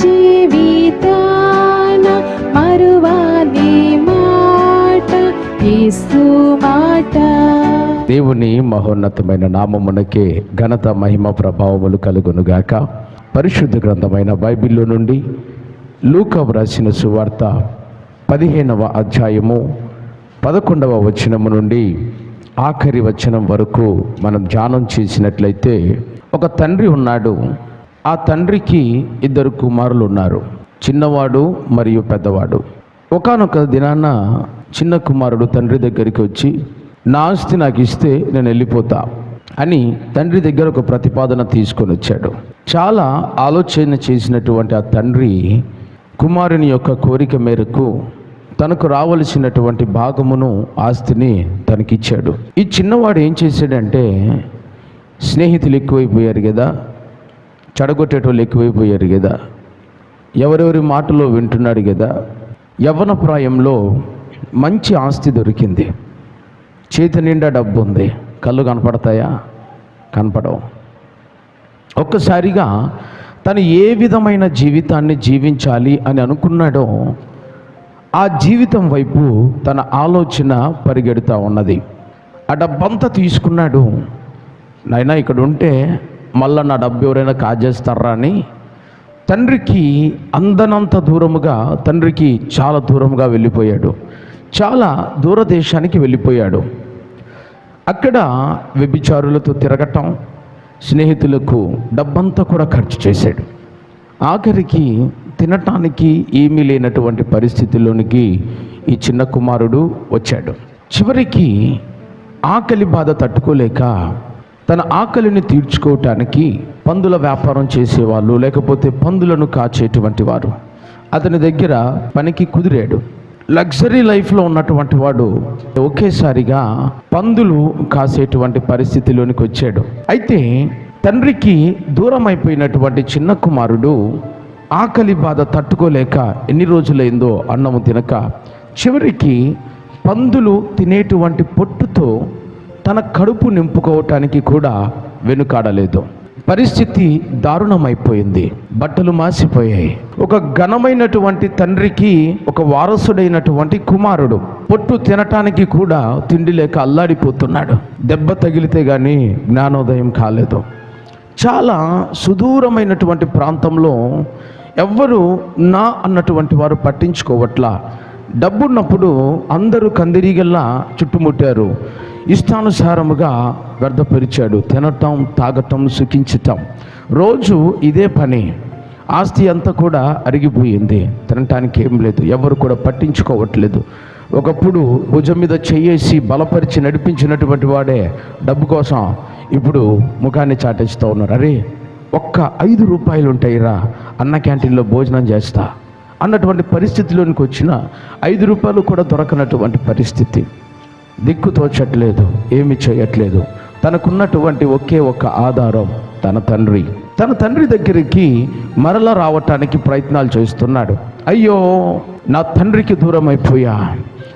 జీవితాన మరువని మాట యేసు మాట. దేవుని మహోన్నతమైన నామమునకే ఘనత మహిమ ప్రభావములు కలుగునుగాక. పరిశుద్ధ గ్రంథమైన బైబిల్లో నుండి లూకా వ్రాసిన సువార్త 15వ అధ్యాయము 11వ వచనము నుండి ఆఖరి వచనం వరకు మనం ధ్యానం చేసినట్లయితే, ఒక తండ్రి ఉన్నాడు. ఆ తండ్రికి 2 కుమారులు ఉన్నారు, చిన్నవాడు మరియు పెద్దవాడు. ఒకానొక దినాన చిన్న కుమారుడు తండ్రి దగ్గరికి వచ్చి, నా ఆస్తి నాకు ఇస్తే నేను వెళ్ళిపోతా అని తండ్రి దగ్గర ఒక ప్రతిపాదన తీసుకొని వచ్చాడు. చాలా ఆలోచన చేసినటువంటి ఆ తండ్రి కుమారుని యొక్క కోరిక మేరకు తనకు రావలసినటువంటి భాగమును, ఆస్తిని తనకిచ్చాడు. ఈ చిన్నవాడు ఏం చేశాడంటే, స్నేహితులు ఎక్కువైపోయారు కదా, చెడగొట్టేటోళ్ళు ఎక్కువైపోయారు కదా, ఎవరెవరి మాటలో వింటున్నాడు కదా, యవ్వన ప్రాయంలో మంచి ఆస్తి దొరికింది, చేతి నిండా డబ్బు ఉంది, కళ్ళు కనపడతాయా? కనపడవు. ఒక్కసారిగా తను ఏ విధమైన జీవితాన్ని జీవించాలి అని అనుకున్నాడో ఆ జీవితం వైపు తన ఆలోచన పరిగెడుతూ ఉన్నది. ఆ డబ్బంతా తీసుకున్నాడు. నాయనా ఇక్కడ ఉంటే మళ్ళా నా డబ్బు ఎవరైనా కాజేస్తారా అని తండ్రికి అందనంత దూరముగా, తండ్రికి చాలా దూరముగా వెళ్ళిపోయాడు. చాలా దూరదేశానికి వెళ్ళిపోయాడు. అక్కడ వ్యభిచారులతో తిరగటం, స్నేహితులకు డబ్బంతా కూడా ఖర్చు చేశాడు. ఆఖరికి తినటానికి ఏమీ లేనటువంటి పరిస్థితుల్లోనికి ఈ చిన్న కుమారుడు వచ్చాడు. చివరికి ఆకలి బాధ తట్టుకోలేక తన ఆకలిని తీర్చుకోవటానికి పందుల వ్యాపారం చేసేవాళ్ళు, లేకపోతే పందులను కాచేటువంటి వారు అతని దగ్గర పనికి కుదిరాడు. లగ్జరీ లైఫ్లో ఉన్నటువంటి వాడు ఒకేసారిగా పందులు కాసేటువంటి పరిస్థితిలోనికి వచ్చాడు. అయితే తండ్రికి దూరం అయిపోయినటువంటి చిన్న కుమారుడు ఆకలి బాధ తట్టుకోలేక ఎన్ని రోజులైందో అన్నము తినక చివరికి పందులు తినేటువంటి పొట్టుతో తన కడుపు నింపుకోవటానికి కూడా వెనుకాడలేదు. పరిస్థితి దారుణమైపోయింది. బట్టలు మాసిపోయాయి. ఒక ఘనమైనటువంటి తండ్రికి ఒక వారసుడైనటువంటి కుమారుడు పొట్టు తినటానికి కూడా తిండి లేక అల్లాడిపోతున్నాడు. దెబ్బ తగిలితే కానీ జ్ఞానోదయం కాలేదు. చాలా సుదూరమైనటువంటి ప్రాంతంలో ఎవ్వరు నా అన్నటువంటి వారు పట్టించుకోవట్లా. డబ్బున్నప్పుడు అందరూ కందిరీగల్లా చుట్టుముట్టారు. ఇష్టానుసారముగా వ్యర్థపరిచాడు. తినటం, తాగటం, సుఖించటం, రోజు ఇదే పని. ఆస్తి అంతా కూడా అరిగిపోయింది. తినటానికి ఏం లేదు. ఎవరు కూడా పట్టించుకోవట్లేదు. ఒకప్పుడు భుజం మీద చెయ్యేసి బలపరిచి నడిపించినటువంటి వాడే డబ్బు కోసం ఇప్పుడు ముఖాన్ని చాటేస్తూ ఉన్నారు. అరే ఒక్క 5 రూపాయలు ఉంటాయిరా, అన్న క్యాంటీన్లో భోజనం చేస్తా అన్నటువంటి పరిస్థితిలోనికి వచ్చిన 5 రూపాయలు కూడా దొరకనటువంటి పరిస్థితి. దిక్కు తోచట్లేదు, ఏమి చేయట్లేదు. తనకున్నటువంటి ఒకే ఒక్క ఆధారం తన తండ్రి. తన తండ్రి దగ్గరికి మరల రావటానికి ప్రయత్నాలు చేస్తున్నాడు. అయ్యో నా తండ్రికి దూరం అయిపోయా,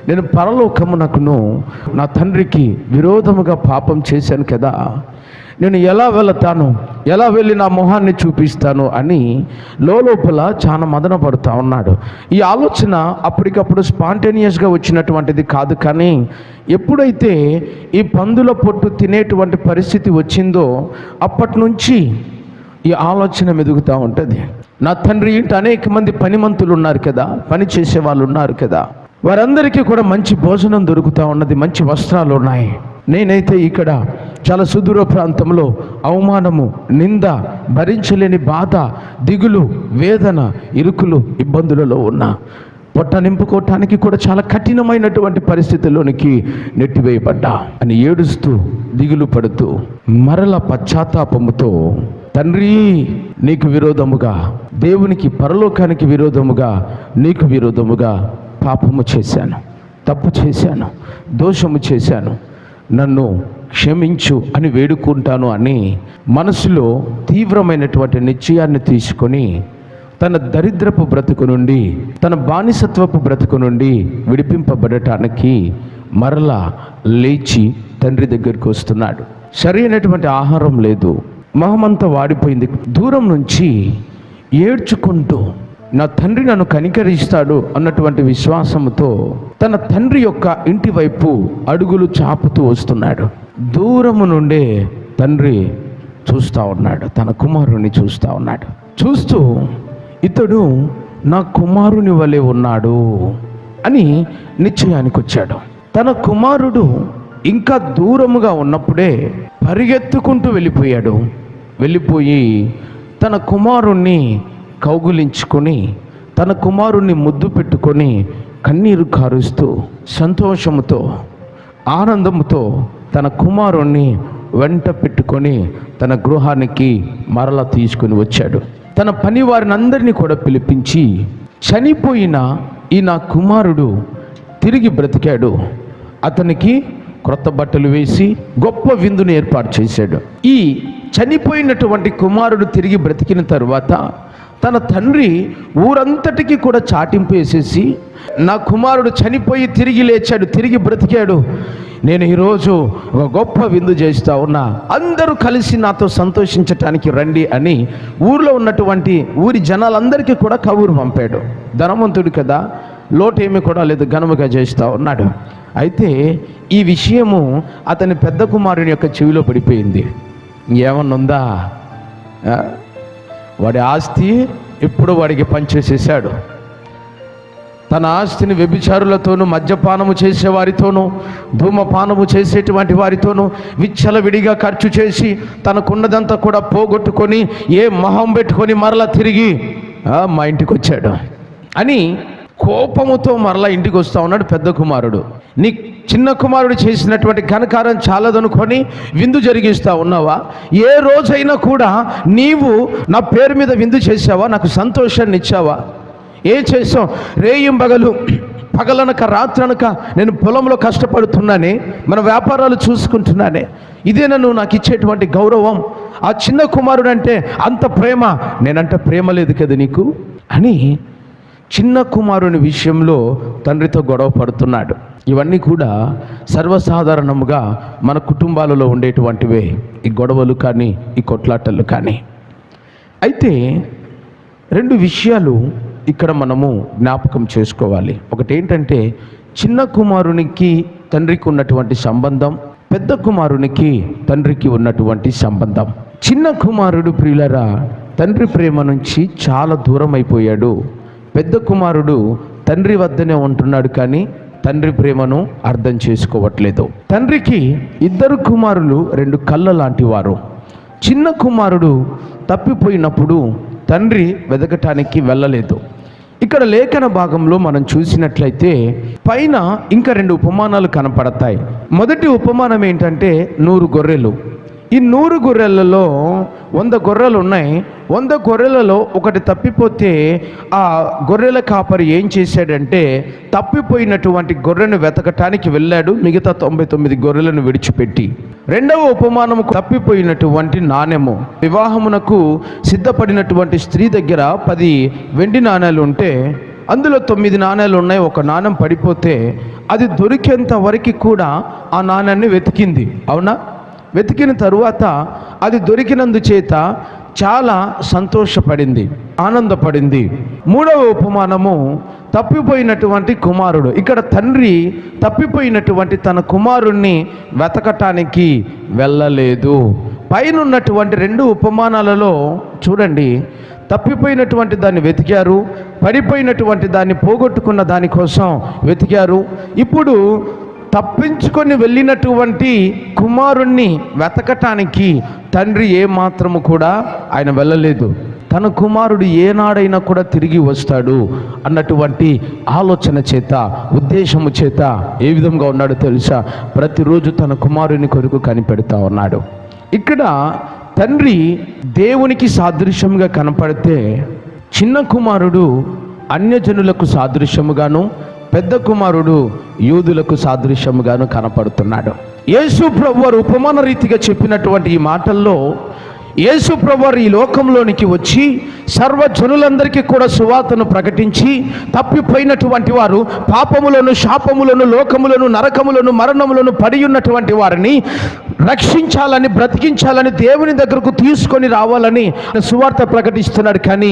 నేను పరలోకమునకును నా తండ్రికి విరోధముగా పాపం చేశాను కదా, నేను ఎలా వెళతాను, ఎలా వెళ్ళి నా మొహాన్ని చూపిస్తాను అని లోపల చాలా మదన పడుతూ ఉన్నాడు. ఈ ఆలోచన అప్పటికప్పుడు స్పాంటేనియస్గా వచ్చినటువంటిది కాదు. కానీ ఎప్పుడైతే ఈ పందుల పొట్టు తినేటువంటి పరిస్థితి వచ్చిందో అప్పటి నుంచి ఈ ఆలోచన మెదుగుతూ ఉంటుంది. నా తండ్రి ఇంటి అనేక మంది పనిమంతులు ఉన్నారు కదా, పని చేసే వాళ్ళు ఉన్నారు కదా, వారందరికీ కూడా మంచి భోజనం దొరుకుతూ ఉన్నది, మంచి వస్త్రాలు ఉన్నాయి. నేనైతే ఇక్కడ చాలా సుదూర ప్రాంతంలో అవమానము, నింద, భరించలేని బాధ, దిగులు, వేదన, ఇరుకులు, ఇబ్బందులలో ఉన్నా. పొట్ట నింపుకోవటానికి కూడా చాలా కఠినమైనటువంటి పరిస్థితుల్లోనికి నెట్టివేయబడ్డా అని ఏడుస్తూ, దిగులు పడుతూ, మరల పశ్చాత్తాపముతో, తండ్రి నీకు విరోధముగా, దేవునికి పరలోకానికి విరోధముగా, నీకు విరోధముగా పాపము చేశాను, తప్పు చేశాను, దోషము చేశాను, నన్ను క్షమించు అని వేడుకుంటాను అని మనసులో తీవ్రమైనటువంటి నిశ్చయాన్ని తీసుకొని తన దరిద్రపు బ్రతుకు నుండి, తన బానిసత్వపు బ్రతుకు నుండి విడిపింపబడటానికి మరలా లేచి తండ్రి దగ్గరికి వస్తున్నాడు. సరైనటువంటి ఆహారం లేదు, మొహమంతా వాడిపోయింది. దూరం నుంచి ఏడ్చుకుంటూ నా తండ్రి నన్ను కనికరిస్తాడు అన్నటువంటి విశ్వాసంతో తన తండ్రి యొక్క ఇంటి వైపు అడుగులు చాపుతూ వస్తున్నాడు. దూరము నుండే తండ్రి చూస్తూ ఉన్నాడు, తన కుమారుని చూస్తూ ఉన్నాడు. చూస్తూ ఇతడు నా కుమారుని వలె ఉన్నాడు అని నిశ్చయానికి వచ్చాడు. తన కుమారుడు ఇంకా దూరముగా ఉన్నప్పుడే పరిగెత్తుకుంటూ వెళ్ళిపోయి తన కుమారుణ్ణి కౌగులించుకొని తన కుమారుణ్ణి ముద్దు పెట్టుకొని కన్నీరు కారుస్తూ సంతోషముతో ఆనందముతో తన కుమారుణ్ణి వెంట పెట్టుకొని తన గృహానికి మరలా తీసుకుని వచ్చాడు. తన పని వారిని అందరినీ కూడా పిలిపించి, చనిపోయిన ఈ నా కుమారుడు తిరిగి బ్రతికాడు, అతనికి క్రొత్త బట్టలు వేసి గొప్ప విందును ఏర్పాటు చేశాడు. ఈ చనిపోయినటువంటి కుమారుడు తిరిగి బ్రతికిన తరువాత తన తండ్రి ఊరంతటికి కూడా చాటింపు వేసేసి, నా కుమారుడు చనిపోయి తిరిగి లేచాడు, తిరిగి బ్రతికాడు, నేను ఈరోజు ఒక గొప్ప విందు చేస్తా ఉన్నా, అందరూ కలిసి నాతో సంతోషించటానికి రండి అని ఊర్లో ఉన్నటువంటి ఊరి జనాలందరికీ కూడా కబురు పంపాడు. ధనవంతుడు కదా, లోటేమీ కూడా లేదు, ఘనముగా చేస్తూ ఉన్నాడు. అయితే ఈ విషయము అతని పెద్ద కుమారుని యొక్క చెవిలో పడిపోయింది. ఏమన్నుందా, వాడి ఆస్తి ఇప్పుడు వాడికి పంచేసేసాడు. తన ఆస్తిని వ్యభిచారులతోనూ, మద్యపానము చేసేవారితోనూ, ధూమపానము చేసేటువంటి వారితోనూ విచ్చలవిడిగా ఖర్చు చేసి తనకున్నదంతా కూడా పోగొట్టుకొని ఏ మొహం పెట్టుకొని మరలా తిరిగి మా ఇంటికి వచ్చాడు అని కోపముతో మరలా ఇంటికి వస్తూ ఉన్నాడు పెద్ద కుమారుడు. నీ చిన్న కుమారుడు చేసినటువంటి ఘనకారం చాలదనుకొని విందు జరిగిస్తూ ఉన్నావా? ఏ రోజైనా కూడా నీవు నా పేరు మీద విందు చేసావా? నాకు సంతోషాన్ని ఇచ్చావా? ఏం చేసావు? రేయింబగలు పగలనక రాత్రనక నేను పొలంలో కష్టపడుతున్నానే, మన వ్యాపారాలు చూసుకుంటున్నానే, ఇదేనా నువ్వు నాకు ఇచ్చేటువంటి గౌరవం? ఆ చిన్న కుమారుడు అంటే అంత ప్రేమ, నేనంటే ప్రేమ లేదు కదా నీకు అని చిన్న కుమారుని విషయంలో తండ్రితో గొడవ పడుతున్నాడు. ఇవన్నీ కూడా సర్వసాధారణంగా మన కుటుంబాలలో ఉండేటువంటివే, ఈ గొడవలు కానీ ఈ కొట్లాటలు కానీ. అయితే రెండు విషయాలు ఇక్కడ మనము జ్ఞాపకం చేసుకోవాలి. ఒకటి ఏంటంటే చిన్న కుమారునికి తండ్రికి ఉన్నటువంటి సంబంధం, పెద్ద కుమారునికి తండ్రికి ఉన్నటువంటి సంబంధం. చిన్న కుమారుడు ప్రియులరా తండ్రి ప్రేమ నుంచి చాలా దూరం అయిపోయాడు. పెద్ద కుమారుడు తండ్రి వద్దనే ఉంటున్నాడు, కానీ తండ్రి ప్రేమను అర్థం చేసుకోవట్లేదు. తండ్రికి ఇద్దరు కుమారులు రెండు కళ్ళ లాంటి వారు. చిన్న కుమారుడు తప్పిపోయినప్పుడు తండ్రి వెతకటానికి వెళ్ళలేదు. ఇక్కడ లేఖన భాగంలో మనం చూసినట్లయితే పైన ఇంకా రెండు ఉపమానాలు కనపడతాయి. మొదటి ఉపమానం ఏంటంటే 100 గొర్రెలు. ఈ 100 గొర్రెలలో 100 గొర్రెలు ఉన్నాయి. 100 గొర్రెలలో ఒకటి తప్పిపోతే ఆ గొర్రెల కాపరి ఏం చేశాడంటే తప్పిపోయినటువంటి గొర్రెను వెతకటానికి వెళ్ళాడు, మిగతా 99 గొర్రెలను విడిచిపెట్టి. రెండవ ఉపమానము తప్పిపోయినటువంటి నాణెము. వివాహమునకు సిద్ధపడినటువంటి స్త్రీ దగ్గర 10 వెండి నాణేలు ఉంటే అందులో 9 నాణేలు ఉన్నాయి. ఒక నాణెం పడిపోతే అది దొరికేంత వరకు కూడా ఆ నాణ్యాన్ని వెతికింది. అవునా? వెతికిన తరువాత అది దొరికినందుచేత చాలా సంతోషపడింది, ఆనందపడింది. మూడవ ఉపమానము తప్పిపోయినటువంటి కుమారుడు. ఇక్కడ తండ్రి తప్పిపోయినటువంటి తన కుమారుణ్ణి వెతకటానికి వెళ్ళలేదు. పైన ఉన్నటువంటి రెండు ఉపమానాలలో చూడండి, తప్పిపోయినటువంటి దాన్ని వెతికారు, పడిపోయినటువంటి దాన్ని పోగొట్టుకున్న దానికోసం వెతికారు. ఇప్పుడు తప్పించుకొని వెళ్ళినటువంటి కుమారుణ్ణి వెతకటానికి తండ్రి ఏమాత్రము కూడా ఆయన వెళ్ళలేదు. తన కుమారుడు ఏనాడైనా కూడా తిరిగి వస్తాడు అన్నటువంటి ఆలోచన చేత, ఉద్దేశము చేత ఏ విధంగా ఉన్నాడో తెలుసా? ప్రతిరోజు తన కుమారుని కొరకు కనిపెడతా ఉన్నాడు. ఇక్కడ తండ్రి దేవునికి సాదృశ్యంగా కనపడితే చిన్న కుమారుడు అన్యజనులకు సాదృశ్యముగాను, పెద్ద కుమారుడు యూదులకు సాదృశ్యముగాను కనపడుతున్నాడు. యేసు ప్రభువారు ఉపమాన రీతిగా చెప్పినటువంటి ఈ మాటల్లో యేసు ప్రభువారు ఈ లోకంలోనికి వచ్చి సర్వజనులందరికీ కూడా సువార్తను ప్రకటించి తప్పిపోయినటువంటి వారు, పాపములను, శాపములను, లోకములను, నరకములను, మరణములను పడి ఉన్నటువంటి వారిని రక్షించాలని, బ్రతికించాలని, దేవుని దగ్గరకు తీసుకొని రావాలని సువార్త ప్రకటిస్తున్నాడు. కానీ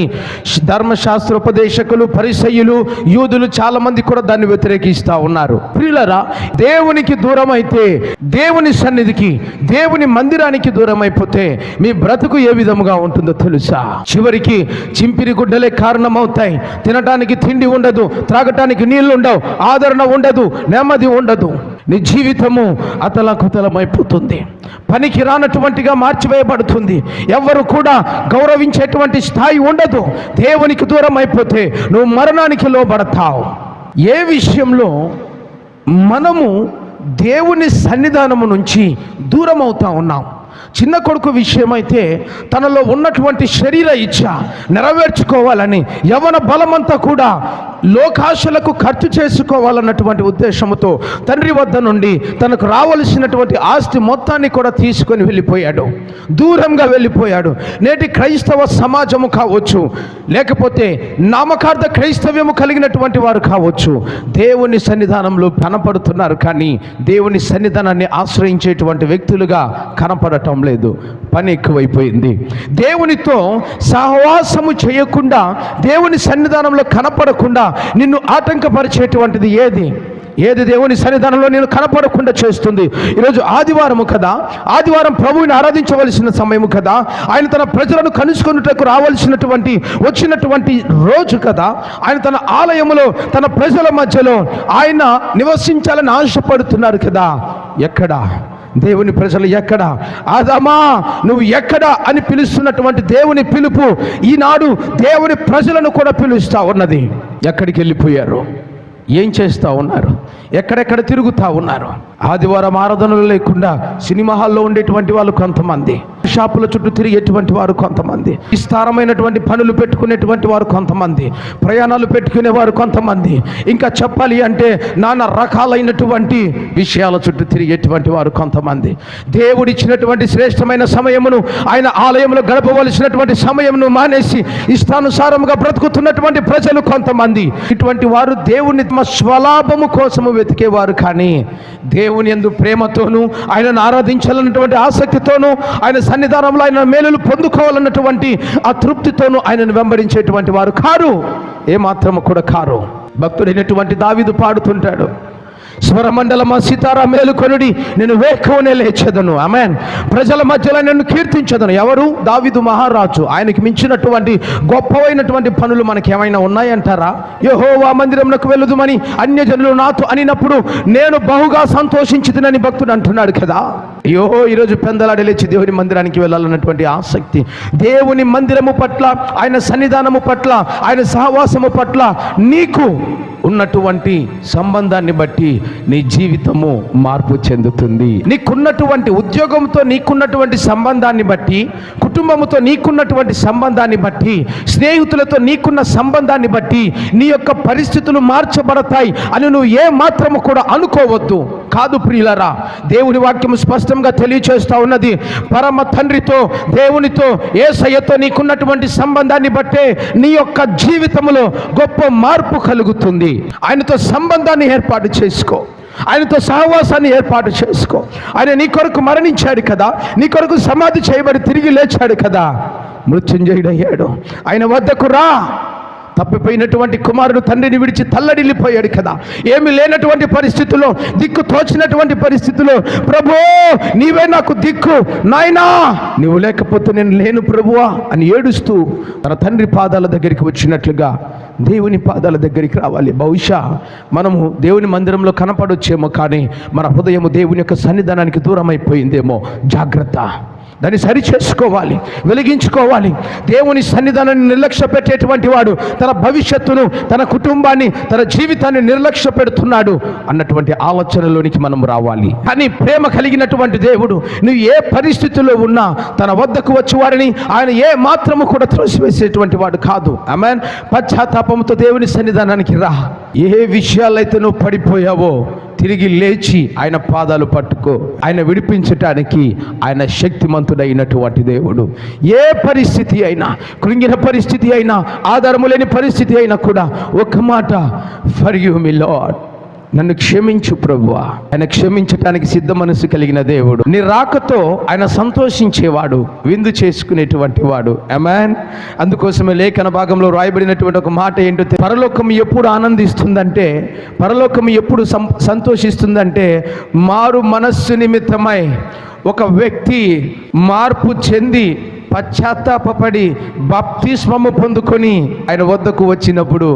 ధర్మశాస్త్రోపదేశకులు, పరిసయ్యులు, యూదులు చాలా మంది కూడా దాన్ని వ్యతిరేకిస్తూ ఉన్నారు. ప్రియులారా, దేవునికి దూరం అయితే, దేవుని సన్నిధికి, దేవుని మందిరానికి దూరం అయిపోతే మీ బ్రతుకు ఏ విధముగా ఉంటుందో తెలుసా? చివరికి చింపిరి గుడ్డలే కారణమవుతాయి. తినటానికి తిండి ఉండదు, త్రాగటానికి నీళ్లు ఉండవు, ఆదరణ ఉండదు, నెమ్మది ఉండదు. నీ జీవితము అతలకుతలమైపోతుంది, పనికి రానటువంటిగా మార్చివేయబడుతుంది. ఎవరు కూడా గౌరవించేటువంటి స్థాయి ఉండదు. దేవునికి దూరం అయిపోతే నువ్వు మరణానికి లోబడతావు. ఏ విషయంలో మనము దేవుని సన్నిధానము నుంచి దూరం అవుతా ఉన్నాం? చిన్న కొడుకు విషయమైతే తనలో ఉన్నటువంటి శరీర ఇచ్ఛ నెరవేర్చుకోవాలని, యవన బలమంతా కూడా లోకాశలకు ఖర్చు చేసుకోవాలన్నటువంటి ఉద్దేశంతో తండ్రి వద్ద నుండి తనకు రావలసినటువంటి ఆస్తి మొత్తాన్ని కూడా తీసుకొని వెళ్ళిపోయాడు, దూరంగా వెళ్ళిపోయాడు. నేటి క్రైస్తవ సమాజము కావచ్చు, లేకపోతే నామకార్థ క్రైస్తవ్యము కలిగినటువంటి వారు కావచ్చు, దేవుని సన్నిధానంలో కనపడుతున్నారు, కానీ దేవుని సన్నిధానాన్ని ఆశ్రయించేటువంటి వ్యక్తులుగా కనపడటం లేదు. పని ఎక్కువైపోయింది. దేవునితో సహవాసము చేయకుండా, దేవుని సన్నిధానంలో కనపడకుండా నిన్ను ఆటంకపరిచేటువంటిది ఏది దేవుని సన్నిధానంలో నేను కనపడకుండా చేస్తుంది? ఈరోజు ఆదివారము కదా, ఆదివారం ప్రభువుని ఆరాధించవలసిన సమయము కదా, ఆయన తన ప్రజలను కలుసుకొనుటకు వచ్చినటువంటి రోజు కదా, ఆయన తన ఆలయములో తన ప్రజల మధ్యలో ఆయన నివసించాలని ఆశపడుతున్నారు కదా. ఎక్కడా దేవుని ప్రజలు? ఎక్కడా? ఆదామా నువ్వు ఎక్కడా అని పిలుస్తున్నటువంటి దేవుని పిలుపు ఈనాడు దేవుని ప్రజలను కూడా పిలుస్తూ ఉన్నది. ఎక్కడికి వెళ్ళిపోయారు? ఏం చేస్తూ ఉన్నారు? ఎక్కడెక్కడ తిరుగుతూ ఉన్నారు? ఆదివారం ఆరాధనలు లేకుండా సినిమా హాల్లో ఉండేటువంటి వాళ్ళు కొంతమంది, షాపుల చుట్టూ తిరిగేటువంటి వారు కొంతమంది, విస్తారమైనటువంటి పనులు పెట్టుకునేటువంటి వారు కొంతమంది, ప్రయాణాలు పెట్టుకునేవారు కొంతమంది, ఇంకా చెప్పాలి అంటే నానా రకాలైనటువంటి విషయాల చుట్టూ తిరిగేటువంటి వారు కొంతమంది. దేవుడిచ్చినటువంటి శ్రేష్టమైన సమయమును, ఆయన ఆలయంలో గడపవలసినటువంటి సమయమును మానేసి ఇష్టానుసారముగా బ్రతుకుతున్నటువంటి ప్రజలు కొంతమంది. ఇటువంటి వారు దేవుని తమ స్వలాభము కోసము వెతికేవారు, కానీ దేవుని యందు ప్రేమతోనూ, ఆయనను ఆరాధించాలన్నటువంటి ఆసక్తితోనూ, ఆయన సన్నిధానంలో ఆయన మేలులు పొందుకోవాలన్నటువంటి ఆ తృప్తితోనూ ఆయనను వెంబడించేటువంటి వారు కారు, ఏమాత్రము కూడా కారు. భక్తుడైనటువంటి దావీదు పాడుతుంటాడు, స్వరమండలమా సితారా మేలుకొనుడి, నేను వేకువనే లేచెదను. ఆమేన్. ప్రజల మధ్యలో నన్ను కీర్తించదను. ఎవరు? దావీదు మహారాజు. ఆయనకి మించినటువంటి గొప్పవైనటువంటి పనులు మనకి ఏమైనా ఉన్నాయంటారా? యెహోవా మందిరమునకు వెళ్ళుదుమని అన్యజనులు నాతో అనినప్పుడు నేను బహుగా సంతోషించుదునని భక్తుడు అంటున్నాడు కదా. ఈరోజు పెందలాడి లేచి దేవుని మందిరానికి వెళ్ళాలన్నటువంటి ఆసక్తి, దేవుని మందిరము పట్ల, ఆయన సన్నిధానము పట్ల, ఆయన సహవాసము పట్ల నీకు ఉన్నటువంటి సంబంధాన్ని బట్టి నీ జీవితము మార్పు చెందుతుంది. నీకున్నటువంటి ఉద్యోగంతో నీకున్నటువంటి సంబంధాన్ని బట్టి, కుటుంబముతో నీకున్నటువంటి సంబంధాన్ని బట్టి, స్నేహితులతో నీకున్న సంబంధాన్ని బట్టి నీ యొక్క పరిస్థితులు మార్చబడతాయి అని నువ్వు ఏ మాత్రము కూడా అనుకోవద్దు. కాదు ప్రియులారా, దేవుని వాక్యము స్పష్టంగా తెలియచేస్తూ ఉన్నది. పరమ తండ్రితో, దేవునితో, యేసయ్యతో నీకున్నటువంటి సంబంధాన్ని బట్టే నీ యొక్క జీవితంలో గొప్ప మార్పు కలుగుతుంది. ఆయనతో సంబంధాన్ని ఏర్పాటు చేసుకో, ఆయనతో సహవాసాన్ని ఏర్పాటు చేసుకో. ఆయన నీ కొరకు మరణించాడు కదా, నీ కొరకు సమాధి చేయబడి తిరిగి లేచాడు కదా, మృత్యుంజయుడయ్యాడు. ఆయన వద్దకు రా. తప్పిపోయినటువంటి కుమారుడు తండ్రిని విడిచి తల్లడిల్లిపోయాడు కదా, ఏమి లేనటువంటి పరిస్థితుల్లో, దిక్కు తోచినటువంటి పరిస్థితుల్లో, ప్రభు నీవే నాకు దిక్కు, నాయనా నువ్వు లేకపోతే నేను లేను ప్రభువా అని ఏడుస్తూ తన తండ్రి పాదాల దగ్గరికి వచ్చినట్లుగా దేవుని పాదాల దగ్గరికి రావాలి. బహుశా మనము దేవుని మందిరంలో కనపడొచ్చేమో, కానీ మన హృదయము దేవుని యొక్క సన్నిధానానికి దూరం అయిపోయిందేమో. జాగ్రత్త, దాన్ని సరి చేసుకోవాలి, వెలిగించుకోవాలి. దేవుని సన్నిధానాన్ని నిర్లక్ష్య పెట్టేటువంటి వాడు తన భవిష్యత్తును, తన కుటుంబాన్ని, తన జీవితాన్ని నిర్లక్ష్య పెడుతున్నాడు అన్నటువంటి ఆలోచనలోనికి మనం రావాలి. కానీ ప్రేమ కలిగినటువంటి దేవుడు నువ్వు ఏ పరిస్థితుల్లో ఉన్నా తన వద్దకు వచ్చి వారిని ఆయన ఏ మాత్రము కూడా త్రోసివేసేటువంటి వాడు కాదు. ఆమేన్. పశ్చాత్తాపంతో దేవుని సన్నిధానానికి రా. ఏ విషయాలైతే నువ్వు పడిపోయావో తిరిగి లేచి ఆయన పాదాలు పట్టుకో. ఆయన విడిపించటానికి ఆయన శక్తిమంతుడైనటువంటి దేవుడు. ఏ పరిస్థితి అయినా, కృంగిన పరిస్థితి అయినా, ఆధారము లేని పరిస్థితి అయినా కూడా ఒక మాట, ఫర్గివ్ మీ లార్డ్, నన్ను క్షమించు ప్రభువా. ఆయన క్షమించటానికి సిద్ధ మనసు కలిగిన దేవుడు. నీ రాకతో ఆయన సంతోషించేవాడు, విందు చేసుకునేటువంటి వాడు. ఆమేన్. అందుకోసమే లేఖన భాగంలో రాయబడినటువంటి ఒక మాట ఏంటో, పరలోకం ఎప్పుడు ఆనందిస్తుందంటే, పరలోకం ఎప్పుడు సంతోషిస్తుందంటే, మారు మనస్సు నిమిత్తమై ఒక వ్యక్తి మార్పు చెంది పశ్చాత్తాపడి బాప్తిస్మము పొందుకొని ఆయన వద్దకు వచ్చినప్పుడు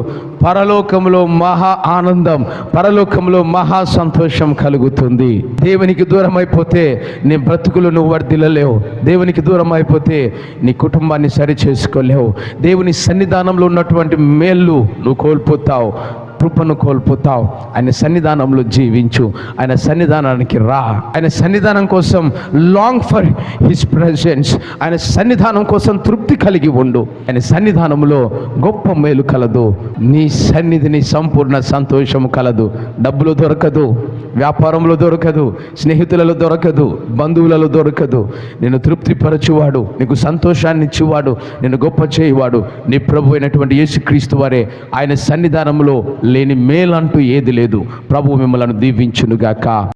పరలోకంలో మహా ఆనందం, పరలోకంలో మహా సంతోషం కలుగుతుంది. దేవునికి దూరం అయిపోతే నీ బ్రతుకులు నువ్వు వర్ధిల్లలేవు. దేవునికి దూరం అయిపోతే నీ కుటుంబాన్ని సరి చేసుకోలేవు. దేవుని సన్నిధానంలో ఉన్నటువంటి మేళ్ళు నువ్వు కోల్పోతావు, కృపను కోల్పోతావు. ఆయన సన్నిధానంలో జీవించు, ఆయన సన్నిధానానికి రా. ఆయన సన్నిధానం కోసం లాంగ్ ఫర్ హిస్ ప్రెజెన్స్, ఆయన సన్నిధానం కోసం తృప్తి కలిగి ఉండు. ఆయన సన్నిధానంలో గొప్ప మేలు కలదు. నీ సన్నిధిని సంపూర్ణ సంతోషము కలదు. డబ్బులు దొరకదు, వ్యాపారంలో దొరకదు, స్నేహితులలో దొరకదు, బంధువులలో దొరకదు. నేను తృప్తిపరచువాడు, నీకు సంతోషాన్ని ఇచ్చేవాడు, నేను గొప్ప చేయవాడు నీ ప్రభు అయినటువంటి యేసుక్రీస్తు వారే. ఆయన సన్నిధానంలో లేని మేలంటూ ఏది లేదు. ప్రభువు మిమ్మల్ని దీవించునుగాక.